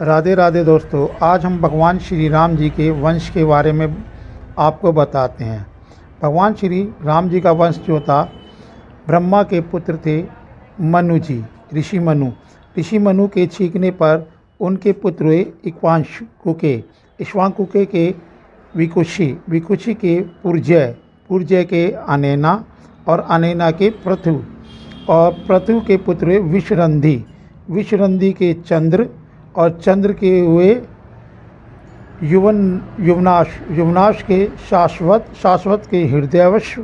राधे राधे दोस्तों, आज हम भगवान श्री राम जी के वंश के बारे में आपको बताते हैं। भगवान श्री राम जी का वंश जो था, ब्रह्मा के पुत्र थे मनु जी, ऋषि मनु। ऋषि मनु के छींकने पर उनके पुत्र हुए इक्ष्वाकुके के विकुक्षी के पुरजय के अनैना और अनैना के पृथु, और पृथु के पुत्र हुए विश्वरंधी के चंद्र, और चंद्र के हुए युवनाश के शाश्वत के हृदयवश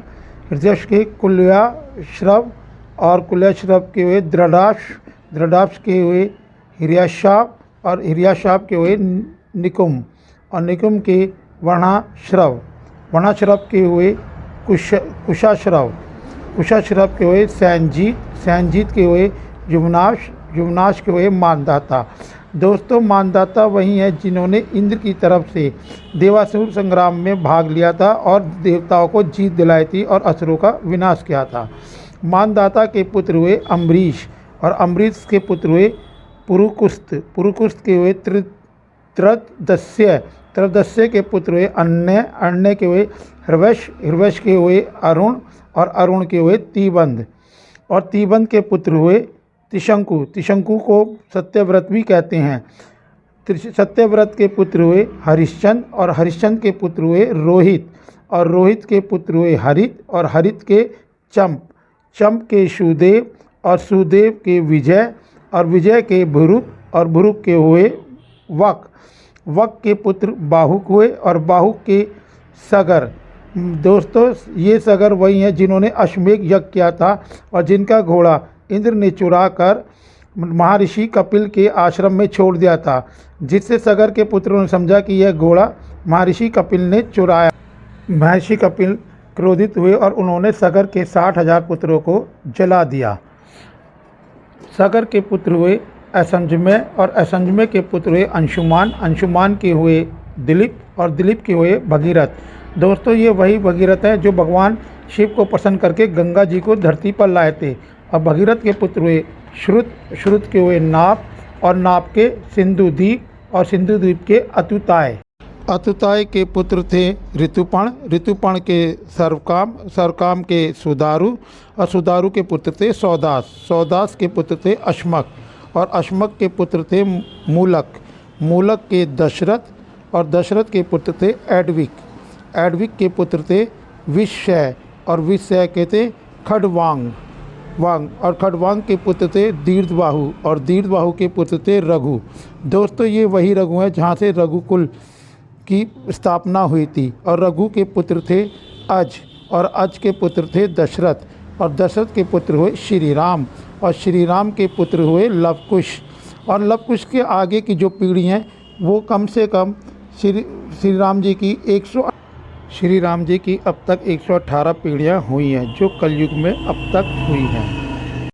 के कुल्याश्रव, और कुल्याश्रव के हुए दृढ़ाश के हुए हिर्याशाप, और हिर्याशाप के हुए निकुम, और निकुम के वर्णाश्रव के हुए कुशाश्रव के हुए सैनजीत के हुए युवनाश के हुए मानदाता। दोस्तों, मानदाता वही हैं जिन्होंने इंद्र की तरफ से देवासुर संग्राम में भाग लिया था और देवताओं को जीत दिलाई थी और असुरों का विनाश किया था। मानदाता के पुत्र हुए अम्बरीश, और अम्बरीश के पुत्र हुए पुरुकुस्त के हुए त्रयोदस्य के पुत्र हुए अन्य के हुए हर्वश के हुए अरुण, और अरुण के हुए तीबंद, और तीबंद के पुत्र हुए त्रिशंकु को सत्यव्रत भी कहते हैं। सत्यव्रत के पुत्र हुए हरिश्चंद्र, और हरिश्चंद्र के पुत्र हुए रोहित, और रोहित के पुत्र हुए हरित, और हरित के चंप के सुदेव, और सुदेव के विजय, और विजय के भुरुक, और भुरुक के हुए वक के पुत्र बाहुक हुए, और बाहुक के सगर। दोस्तों, ये सगर वही हैं जिन्होंने अश्वमेध यज्ञ किया था और जिनका घोड़ा इंद्र ने चुरा कर महर्षि कपिल के आश्रम में छोड़ दिया था, जिससे सगर के पुत्रों ने समझा कि यह घोड़ा महर्षि कपिल ने चुराया। महर्षि कपिल क्रोधित हुए और उन्होंने सगर के 60,000 पुत्रों को जला दिया। सगर के पुत्र हुए असंजमय, और असंजमय के पुत्र हुए अंशुमान के हुए दिलीप, और दिलीप के हुए भगीरथ। दोस्तों, ये वही भगीरथ हैं जो भगवान शिव को प्रसन्न करके गंगा जी को धरती पर लाए थे। और भगीरथ के पुत्र हुए श्रुत के हुए नाप, और नाप के सिंधुद्वीप, और सिंधुद्वीप के अतुताय के पुत्र थे ऋतुपर्ण के सर्वकाम के सुदारु, और सुदारु के पुत्र थे सौदास के पुत्र थे अश्मक, और अश्मक के पुत्र थे मूलक के दशरथ, और दशरथ के पुत्र थे एडविक के पुत्र थे विषय, और विषय के थे खडवांग, और खडवांग के पुत्र थे दीर्घबाहु, और दीर्घबाहु के पुत्र थे रघु। दोस्तों, ये वही रघु हैं जहाँ से रघुकुल की स्थापना हुई थी। और रघु के पुत्र थे अज, और अज के पुत्र थे दशरथ, और दशरथ के पुत्र हुए श्री राम, और श्री राम के पुत्र हुए लवकुश। और लवकुश के आगे की जो पीढ़ी हैं वो कम से कम श्री राम जी की अब तक 118 पीढ़ियाँ हुई हैं, जो कलयुग में अब तक हुई हैं।